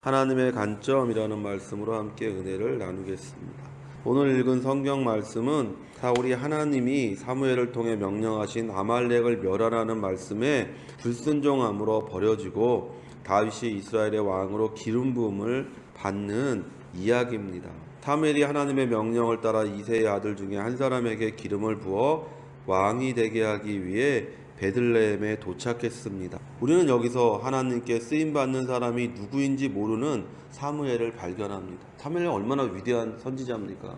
하나님의 관점이라는 말씀으로 함께 은혜를 나누겠습니다. 오늘 읽은 성경 말씀은 사울이 하나님이 사무엘을 통해 명령하신 아말렉을 멸하라는 말씀에 불순종함으로 버려지고 다윗이 이스라엘의 왕으로 기름 부음을 받는 이야기입니다. 사무엘이 하나님의 명령을 따라 이새의 아들 중에 한 사람에게 기름을 부어 왕이 되게 하기 위해 베들레헴에 도착했습니다. 우리는 여기서 하나님께 쓰임받는 사람이 누구인지 모르는 사무엘을 발견합니다. 사무엘은 얼마나 위대한 선지자입니까?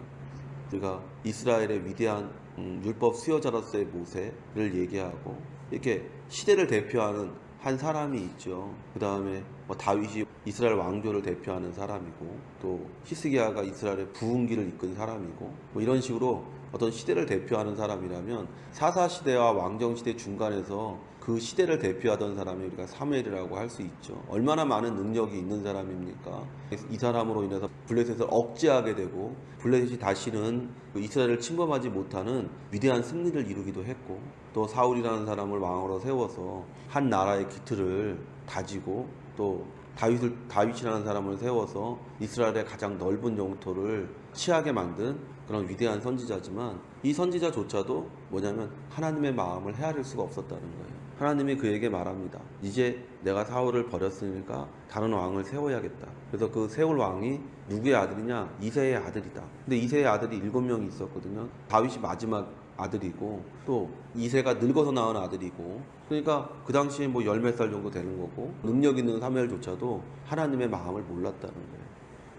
우리가 이스라엘의 위대한 율법 수호자로서의 모세를 얘기하고 이렇게 시대를 대표하는 한 사람이 있죠. 그 다음에 다윗이 이스라엘 왕조를 대표하는 사람이고, 또 히스기야가 이스라엘의 부흥기를 이끈 사람이고, 이런 식으로 어떤 시대를 대표하는 사람이라면 사사시대와 왕정시대 중간에서 그 시대를 대표하던 사람이 우리가 사무엘이라고 할 수 있죠. 얼마나 많은 능력이 있는 사람입니까? 이 사람으로 인해서 블레셋을 억제하게 되고 블레셋이 다시는 이스라엘을 침범하지 못하는 위대한 승리를 이루기도 했고, 또 사울이라는 사람을 왕으로 세워서 한 나라의 기틀을 다지고, 또 다윗이라는 사람을 세워서 이스라엘의 가장 넓은 영토를 취하게 만든 그런 위대한 선지자지만, 이 선지자조차도 뭐냐면 하나님의 마음을 헤아릴 수가 없었다는 거예요. 하나님이 그에게 말합니다. 이제 내가 사울을 버렸으니까 다른 왕을 세워야겠다. 그래서 그 세울 왕이 누구의 아들이냐? 이새의 아들이다. 근데 이새의 아들이 7명이 있었거든요. 다윗이 마지막 아들이고, 또 이새가 늙어서 낳은 아들이고, 그러니까 그 당시에 열 몇 살 정도 되는 거고, 능력 있는 사무엘조차도 하나님의 마음을 몰랐다는 거예요.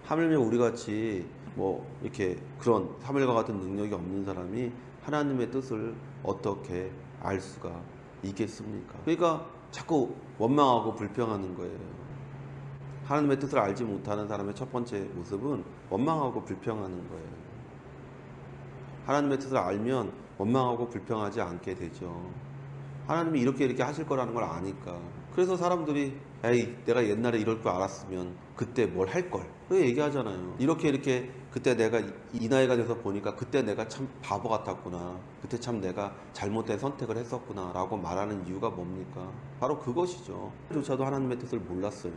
하물며 우리같이 이렇게 그런 사무엘과 같은 능력이 없는 사람이 하나님의 뜻을 어떻게 알 수가 있겠습니까? 그러니까 자꾸 원망하고 불평하는 거예요. 하나님의 뜻을 알지 못하는 사람의 첫 번째 모습은 원망하고 불평하는 거예요. 하나님의 뜻을 알면 원망하고 불평하지 않게 되죠. 하나님이 이렇게 하실 거라는 걸 아니까. 그래서 사람들이 에이, 내가 옛날에 이럴 줄 알았으면 그때 뭘 할 걸, 그렇게 얘기하잖아요. 이렇게 그때 내가 이 나이가 돼서 보니까 그때 내가 참 바보 같았구나, 그때 참 내가 잘못된 선택을 했었구나 라고 말하는 이유가 뭡니까? 바로 그것이죠. 조차도 하나님의 뜻을 몰랐어요.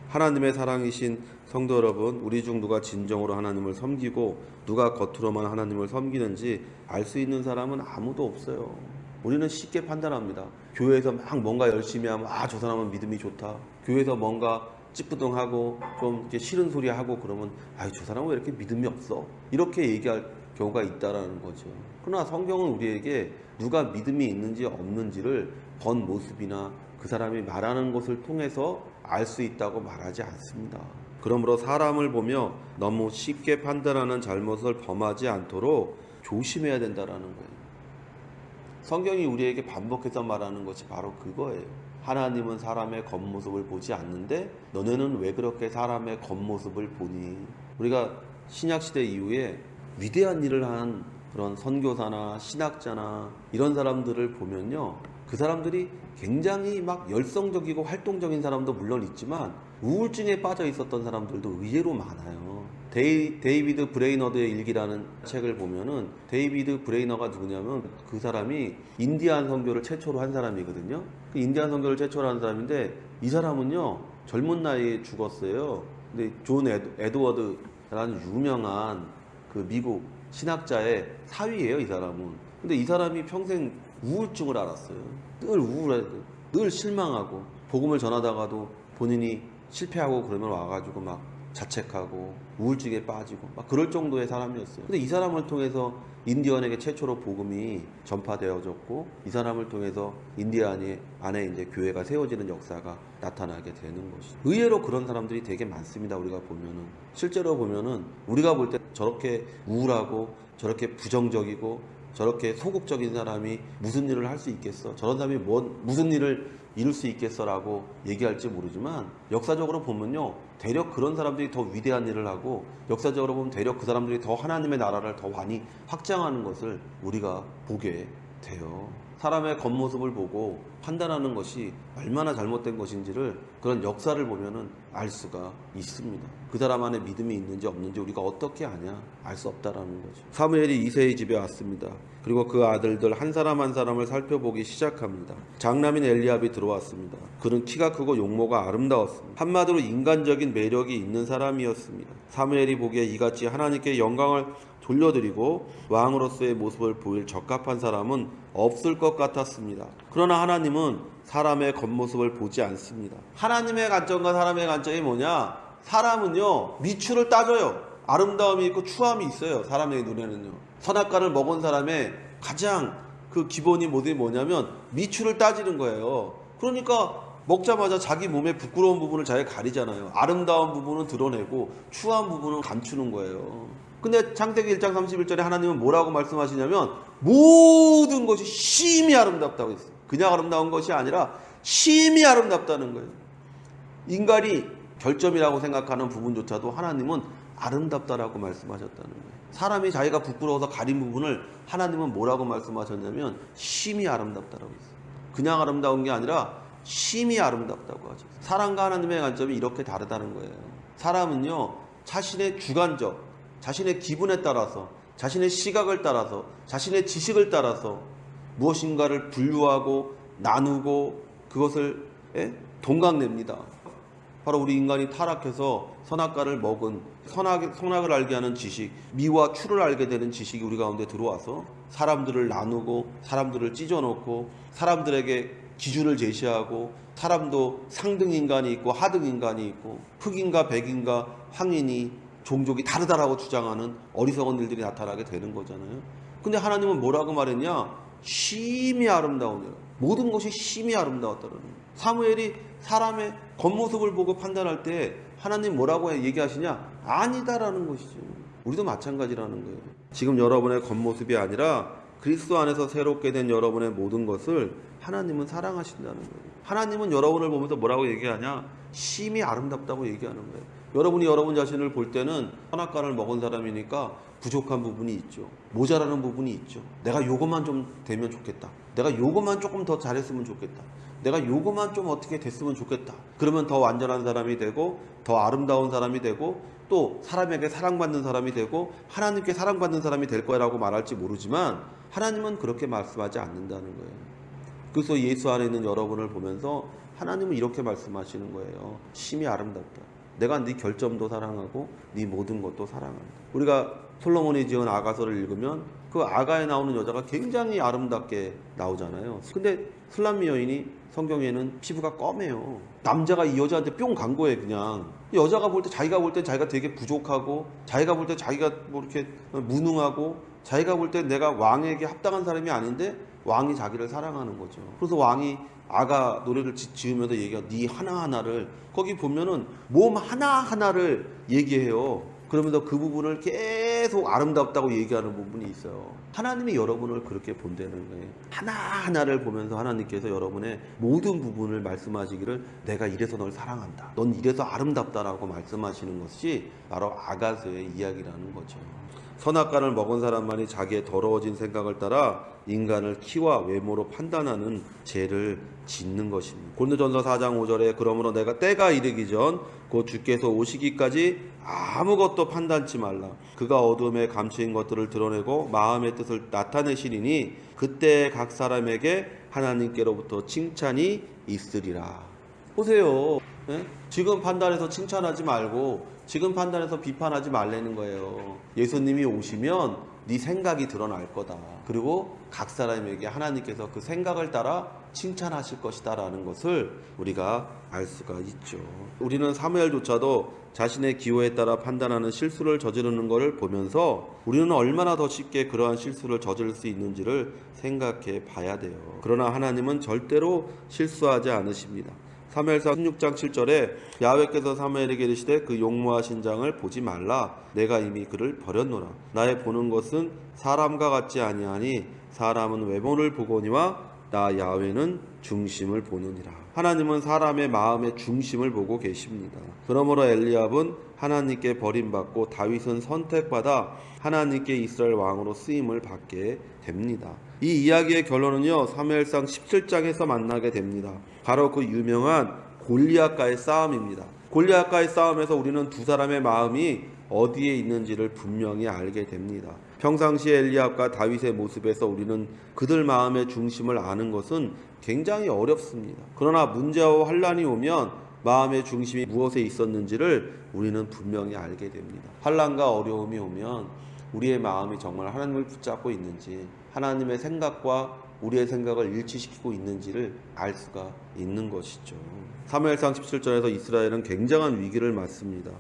하나님의 사랑이신 성도 여러분, 우리 중 누가 진정으로 하나님을 섬기고 누가 겉으로만 하나님을 섬기는지 알 수 있는 사람은 아무도 없어요. 우리는 쉽게 판단합니다. 교회에서 막 뭔가 열심히 하면 저 사람은 믿음이 좋다. 교회에서 뭔가 찌뿌둥하고 좀 이렇게 싫은 소리 하고 그러면 저 사람은 왜 이렇게 믿음이 없어? 이렇게 얘기할 경우가 있다라는 거죠. 그러나 성경은 우리에게 누가 믿음이 있는지 없는지를 본 모습이나 그 사람이 말하는 것을 통해서 알 수 있다고 말하지 않습니다. 그러므로 사람을 보며 너무 쉽게 판단하는 잘못을 범하지 않도록 조심해야 된다라는 거예요. 성경이 우리에게 반복해서 말하는 것이 바로 그거예요. 하나님은 사람의 겉모습을 보지 않는데 너네는 왜 그렇게 사람의 겉모습을 보니? 우리가 신약시대 이후에 위대한 일을 한 그런 선교사나 신학자나 이런 사람들을 보면요, 그 사람들이 굉장히 막 열성적이고 활동적인 사람도 물론 있지만 우울증에 빠져 있었던 사람들도 의외로 많아요. 데이비드 브레이너드의 일기라는 책을 보면은, 데이비드 브레이너가 누구냐면 그 사람이 인디안 선교를 최초로 한 사람이거든요. 그 인디안 선교를 최초로 한 사람인데 이 사람은요 젊은 나이에 죽었어요. 근데 존 에드워드라는 유명한 그 미국 신학자의 사위예요, 이 사람은. 근데 이 사람이 평생 우울증을 앓았어요. 늘 우울해, 늘 실망하고, 복음을 전하다가도 본인이 실패하고 그러면 와가지고 막 자책하고 우울증에 빠지고 막 그럴 정도의 사람이었어요. 근데 이 사람을 통해서 인디언에게 최초로 복음이 전파되어졌고, 이 사람을 통해서 인디안 안에 이제 교회가 세워지는 역사가 나타나게 되는 것이죠. 의외로 그런 사람들이 되게 많습니다. 우리가 보면은, 실제로 보면은 우리가 볼 때 저렇게 우울하고 저렇게 부정적이고 저렇게 소극적인 사람이 무슨 일을 할 수 있겠어? 저런 사람이 무슨 일을 이룰 수 있겠어? 라고 얘기할지 모르지만, 역사적으로 보면요, 대략 그런 사람들이 더 위대한 일을 하고, 역사적으로 보면 대략 그 사람들이 더 하나님의 나라를 더 많이 확장하는 것을 우리가 보게 돼요. 사람의 겉모습을 보고 판단하는 것이 얼마나 잘못된 것인지를 그런 역사를 보면은 알 수가 있습니다. 그 사람 안에 믿음이 있는지 없는지 우리가 어떻게 아냐? 알 수 없다라는 거죠. 사무엘이 이새의 집에 왔습니다. 그리고 그 아들들 한 사람 한 사람을 살펴보기 시작합니다. 장남인 엘리압이 들어왔습니다. 그는 키가 크고 용모가 아름다웠습니다. 한마디로 인간적인 매력이 있는 사람이었습니다. 사무엘이 보기에 이같이 하나님께 영광을 돌려드리고 왕으로서의 모습을 보일 적합한 사람은 없을 것 같았습니다. 그러나 하나님은 사람의 겉모습을 보지 않습니다. 하나님의 관점과 사람의 관점이 뭐냐? 사람은요, 미추를 따져요. 아름다움이 있고 추함이 있어요. 사람의 눈에는요. 선악과를 먹은 사람의 가장 그 기본이 뭐냐면 미추를 따지는 거예요. 그러니까 먹자마자 자기 몸의 부끄러운 부분을 잘 가리잖아요. 아름다운 부분은 드러내고 추한 부분은 감추는 거예요. 근데 창세기 1장 31절에 하나님은 뭐라고 말씀하시냐면 모든 것이 심히 아름답다고 했어요. 그냥 아름다운 것이 아니라 심히 아름답다는 거예요. 인간이 결점이라고 생각하는 부분조차도 하나님은 아름답다라고 말씀하셨다는 거예요. 사람이 자기가 부끄러워서 가린 부분을 하나님은 뭐라고 말씀하셨냐면 심히 아름답다라고 했어요. 그냥 아름다운 게 아니라 심히 아름답다고 하죠. 사람과 하나님의 관점이 이렇게 다르다는 거예요. 사람은요, 자신의 주관적, 자신의 기분에 따라서, 자신의 시각을 따라서, 자신의 지식을 따라서 무엇인가를 분류하고 나누고 그것을 동강냅니다. 바로 우리 인간이 타락해서 선악과를 먹은 선악을 알게 하는 지식, 미와 추를 알게 되는 지식이 우리 가운데 들어와서 사람들을 나누고 사람들을 찢어놓고 사람들에게 기준을 제시하고 사람도 상등 인간이 있고 하등 인간이 있고 흑인과 백인과 황인이 종족이 다르다라고 주장하는 어리석은 일들이 나타나게 되는 거잖아요. 근데 하나님은 뭐라고 말했냐? 심히 아름다우니라. 모든 것이 심히 아름다웠다는 거예요. 사무엘이 사람의 겉모습을 보고 판단할 때 하나님 뭐라고 얘기하시냐? 아니다라는 것이죠. 우리도 마찬가지라는 거예요. 지금 여러분의 겉모습이 아니라 그리스도 안에서 새롭게 된 여러분의 모든 것을 하나님은 사랑하신다는 거예요. 하나님은 여러분을 보면서 뭐라고 얘기하냐? 심히 아름답다고 얘기하는 거예요. 여러분이 여러분 자신을 볼 때는 선악과를 먹은 사람이니까 부족한 부분이 있죠. 모자라는 부분이 있죠. 내가 요것만 좀 되면 좋겠다. 내가 요것만 조금 더 잘했으면 좋겠다. 내가 요것만 좀 어떻게 됐으면 좋겠다. 그러면 더 완전한 사람이 되고 더 아름다운 사람이 되고 또 사람에게 사랑받는 사람이 되고 하나님께 사랑받는 사람이 될 거라고 말할지 모르지만 하나님은 그렇게 말씀하지 않는다는 거예요. 그래서 예수 안에 있는 여러분을 보면서 하나님은 이렇게 말씀하시는 거예요. 심히 아름답다. 내가 네 결점도 사랑하고 네 모든 것도 사랑한다. 우리가 솔로몬이 지은 아가서를 읽으면 그 아가에 나오는 여자가 굉장히 아름답게 나오잖아요. 근데 슬람미 여인이 성경에는 피부가 검해요. 남자가 이 여자한테 뿅 간 거예요. 그냥 여자가 볼 때 자기가 볼 때 자기가 되게 부족하고 자기가 볼 때 자기가 뭐 이렇게 무능하고 자기가 볼 때 내가 왕에게 합당한 사람이 아닌데 왕이 자기를 사랑하는 거죠. 그래서 왕이 아가 노래를 지으면서 얘기해요. 네 하나하나를 거기 보면은 몸 하나하나를 얘기해요. 그러면서 그 부분을 계속 아름답다고 얘기하는 부분이 있어요. 하나님이 여러분을 그렇게 본다는 거예요. 하나하나를 보면서 하나님께서 여러분의 모든 부분을 말씀하시기를 내가 이래서 널 사랑한다. 넌 이래서 아름답다라고 말씀하시는 것이 바로 아가서의 이야기라는 거죠. 선악과를 먹은 사람만이 자기의 더러워진 생각을 따라 인간을 키와 외모로 판단하는 죄를 짓는 것입니다. 고린도전서 4장 5절에 그러므로 내가 때가 이르기 전 곧 주께서 오시기까지 아무것도 판단치 말라. 그가 어둠에 감추인 것들을 드러내고 마음의 뜻을 나타내시리니 그때 각 사람에게 하나님께로부터 칭찬이 있으리라. 보세요. 지금 판단해서 칭찬하지 말고 지금 판단해서 비판하지 말라는 거예요. 예수님이 오시면 네 생각이 드러날 거다. 그리고 각 사람에게 하나님께서 그 생각을 따라 칭찬하실 것이다 라는 것을 우리가 알 수가 있죠. 우리는 사무엘조차도 자신의 기호에 따라 판단하는 실수를 저지르는 것을 보면서 우리는 얼마나 더 쉽게 그러한 실수를 저지를 수 있는지를 생각해 봐야 돼요. 그러나 하나님은 절대로 실수하지 않으십니다. 사무엘상 16장 7절에 야훼께서 사무엘에게 이르시되 그 용모하신 장을 보지 말라. 내가 이미 그를 버렸노라. 나의 보는 것은 사람과 같지 아니하니 사람은 외모를 보거니와 나 야훼는 중심을 보느니라. 하나님은 사람의 마음의 중심을 보고 계십니다. 그러므로 엘리압은 하나님께 버림받고 다윗은 선택받아 하나님께 이스라엘 왕으로 쓰임을 받게 됩니다. 이 이야기의 결론은요, 사무엘상 17장에서 만나게 됩니다. 바로 그 유명한 골리앗과의 싸움입니다. 골리앗과의 싸움에서 우리는 두 사람의 마음이 어디에 있는지를 분명히 알게 됩니다. 평상시에 엘리압과 다윗의 모습에서 우리는 그들 마음의 중심을 아는 것은 굉장히 어렵습니다. 그러나 문제와 환난이 오면 마음의 중심이 무엇에 있었는지를 우리는 분명히 알게 됩니다. 환난과 어려움이 오면 우리의 마음이 정말 하나님을 붙잡고 있는지, 하나님의 생각과 우리의 생각을 일치시키고 있는지를 알 수가 있는 것이죠. 사무엘상 17절에서 이스라엘은 굉장한 위기를 맞습니다.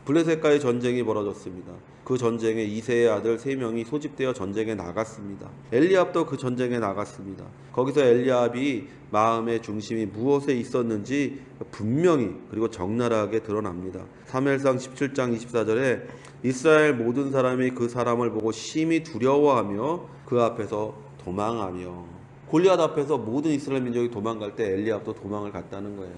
블레셋과의 전쟁이 벌어졌습니다. 그 전쟁에 이새의 아들 3명이 소집되어 전쟁에 나갔습니다. 엘리압도 그 전쟁에 나갔습니다. 거기서 엘리압이 마음의 중심이 무엇에 있었는지 분명히 그리고 적나라하게 드러납니다. 사무엘상 17장 24절에 이스라엘 모든 사람이 그 사람을 보고 심히 두려워하며 그 앞에서 도망하며, 골리앗 앞에서 모든 이스라엘 민족이 도망갈 때 엘리압도 도망을 갔다는 거예요.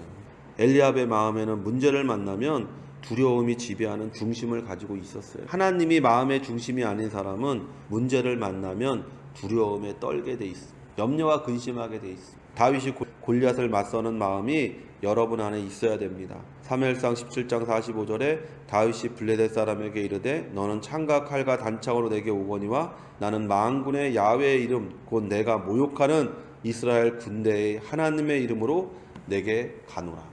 엘리압의 마음에는 문제를 만나면 두려움이 지배하는 중심을 가지고 있었어요. 하나님이 마음의 중심이 아닌 사람은 문제를 만나면 두려움에 떨게 돼 있어요. 염려와 근심하게 돼 있어요. 다윗이 골리앗을 맞서는 마음이 여러분 안에 있어야 됩니다. 사무엘상 17장 45절에 다윗이 블레셋 사람에게 이르되 너는 창과 칼과 단창으로 내게 오거니와 나는 만군의 야훼의 이름 곧 내가 모욕하는 이스라엘 군대의 하나님의 이름으로 내게 가노라.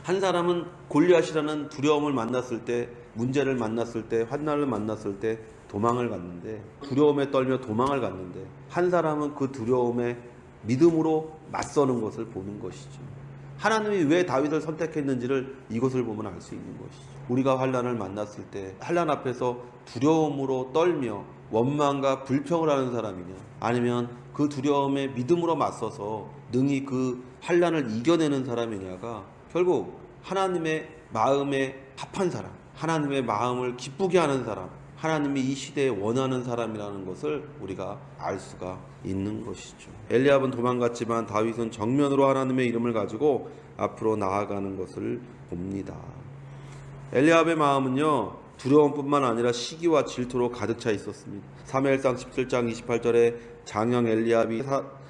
한 사람은 골리앗이라는 두려움을 만났을 때, 문제를 만났을 때, 환난을 만났을 때 도망을 갔는데, 두려움에 떨며 도망을 갔는데, 한 사람은 그 두려움에 믿음으로 맞서는 것을 보는 것이죠. 하나님이 왜 다윗을 선택했는지를 이것을 보면 알 수 있는 것이죠. 우리가 환난을 만났을 때 환난 앞에서 두려움으로 떨며 원망과 불평을 하는 사람이냐, 아니면 그 두려움에 믿음으로 맞서서 능히 그 환난을 이겨내는 사람이냐가 결국 하나님의 마음에 합한 사람, 하나님의 마음을 기쁘게 하는 사람, 하나님이 이 시대에 원하는 사람이라는 것을 우리가 알 수가 있는 것이죠. 엘리압은 도망갔지만 다윗은 정면으로 하나님의 이름을 가지고 앞으로 나아가는 것을 봅니다. 엘리압의 마음은요, 두려움뿐만 아니라 시기와 질투로 가득 차 있었습니다. 사무엘상 17장 28절에 장형 엘리압이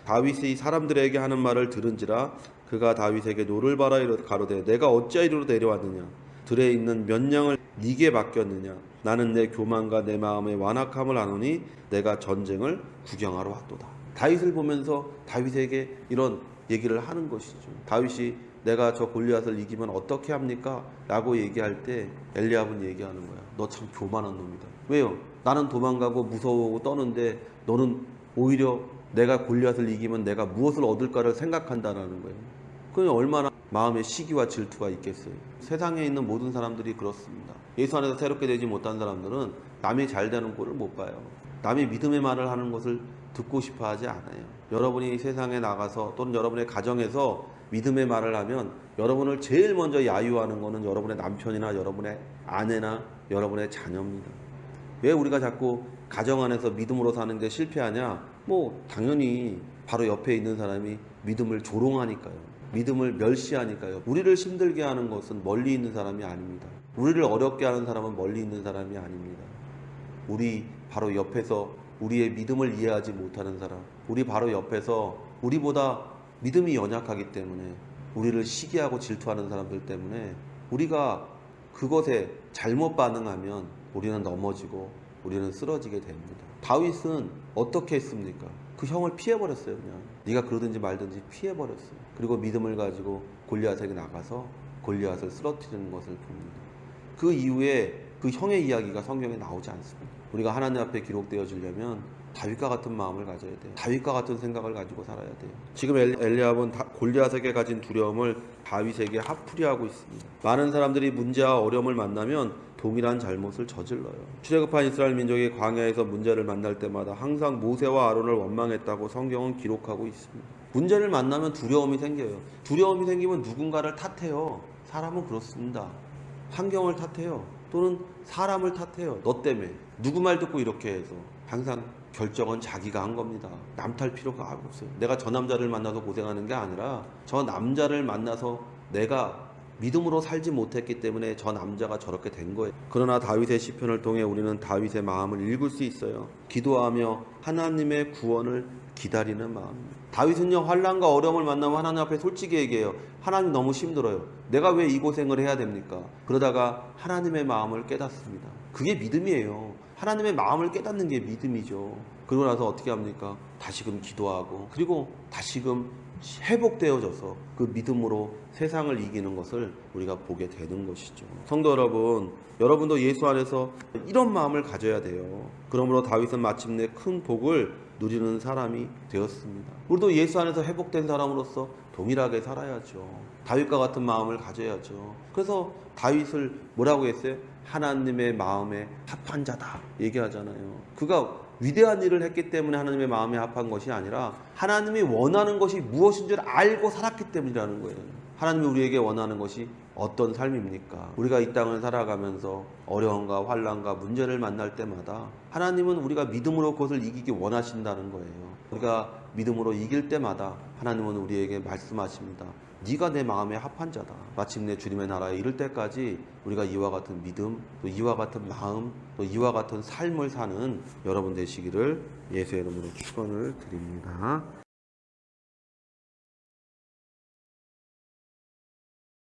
다윗이 사람들에게 하는 말을 들은지라 그가 다윗에게 노를 바라 가로되 내가 어찌 이리로 내려왔느냐, 들에 있는 몇 양을 네게 맡겼느냐, 나는 내 교만과 내 마음의 완악함을 아노니 내가 전쟁을 구경하러 왔도다. 다윗을 보면서 다윗에게 이런 얘기를 하는 것이죠. 다윗이 내가 저 골리앗을 이기면 어떻게 합니까? 라고 얘기할 때 엘리압은 얘기하는 거야. 너 참 교만한 놈이다. 왜요? 나는 도망가고 무서워하고 떠는데 너는 오히려 내가 골리앗을 이기면 내가 무엇을 얻을까를 생각한다라는 거예요. 그게 얼마나 마음의 시기와 질투가 있겠어요. 세상에 있는 모든 사람들이 그렇습니다. 예수 안에서 새롭게 되지 못한 사람들은 남이 잘 되는 꼴을 못 봐요. 남이 믿음의 말을 하는 것을 듣고 싶어 하지 않아요. 여러분이 세상에 나가서 또는 여러분의 가정에서 믿음의 말을 하면 여러분을 제일 먼저 야유하는 것은 여러분의 남편이나 여러분의 아내나 여러분의 자녀입니다. 왜 우리가 자꾸 가정 안에서 믿음으로 사는 게 실패하냐? 당연히 바로 옆에 있는 사람이 믿음을 조롱하니까요. 믿음을 멸시하니까요. 우리를 힘들게 하는 것은 멀리 있는 사람이 아닙니다. 우리를 어렵게 하는 사람은 멀리 있는 사람이 아닙니다. 우리 바로 옆에서 우리의 믿음을 이해하지 못하는 사람, 우리 바로 옆에서 우리보다 믿음이 연약하기 때문에 우리를 시기하고 질투하는 사람들 때문에 우리가 그것에 잘못 반응하면 우리는 넘어지고 우리는 쓰러지게 됩니다. 다윗은 어떻게 했습니까? 그 형을 피해버렸어요. 그냥 네가 그러든지 말든지 피해버렸어요. 그리고 믿음을 가지고 골리앗에게 나가서 골리앗을 쓰러뜨리는 것을 봅니다. 그 이후에 그 형의 이야기가 성경에 나오지 않습니다. 우리가 하나님 앞에 기록되어지려면 다윗과 같은 마음을 가져야 돼요. 다윗과 같은 생각을 가지고 살아야 돼요. 지금 엘리압은 골리앗에게 가진 두려움을 다윗에게 화풀이하고 있습니다. 많은 사람들이 문제와 어려움을 만나면 동일한 잘못을 저질러요. 출애굽한 이스라엘 민족이 광야에서 문제를 만날 때마다 항상 모세와 아론을 원망했다고 성경은 기록하고 있습니다. 문제를 만나면 두려움이 생겨요. 두려움이 생기면 누군가를 탓해요. 사람은 그렇습니다. 환경을 탓해요. 또는 사람을 탓해요. 너 때문에 누구 말 듣고 이렇게 해서 항상 결정은 자기가 한 겁니다. 남 탈 필요가 없어요. 내가 저 남자를 만나서 고생하는 게 아니라 저 남자를 만나서 내가 믿음으로 살지 못했기 때문에 저 남자가 저렇게 된 거예요. 그러나 다윗의 시편을 통해 우리는 다윗의 마음을 읽을 수 있어요. 기도하며 하나님의 구원을 기다리는 마음. 다윗은요, 환난과 어려움을 만나면 하나님 앞에 솔직히 얘기해요. 하나님 너무 힘들어요. 내가 왜 이 고생을 해야 됩니까? 그러다가 하나님의 마음을 깨닫습니다. 그게 믿음이에요. 하나님의 마음을 깨닫는 게 믿음이죠. 그러고 나서 어떻게 합니까? 다시금 기도하고, 그리고 다시금 회복되어져서 그 믿음으로 세상을 이기는 것을 우리가 보게 되는 것이죠. 성도 여러분, 여러분도 예수 안에서 이런 마음을 가져야 돼요. 그러므로 다윗은 마침내 큰 복을 누리는 사람이 되었습니다. 우리도 예수 안에서 회복된 사람으로서 동일하게 살아야죠. 다윗과 같은 마음을 가져야죠. 그래서 다윗을 뭐라고 했어요? 하나님의 마음에 합한 자다 얘기하잖아요. 그가 위대한 일을 했기 때문에 하나님의 마음에 합한 것이 아니라 하나님이 원하는 것이 무엇인 줄 알고 살았기 때문이라는 거예요. 하나님이 우리에게 원하는 것이 어떤 삶입니까? 우리가 이 땅을 살아가면서 어려움과 환난과 문제를 만날 때마다 하나님은 우리가 믿음으로 그것을 이기기 원하신다는 거예요. 우리가 믿음으로 이길 때마다 하나님은 우리에게 말씀하십니다. 네가 내 마음에 합한 자다. 마침내 주님의 나라에 이를 때까지 우리가 이와 같은 믿음, 또 이와 같은 마음, 또 이와 같은 삶을 사는 여러분 되시기를 예수의 이름으로 축원을 드립니다.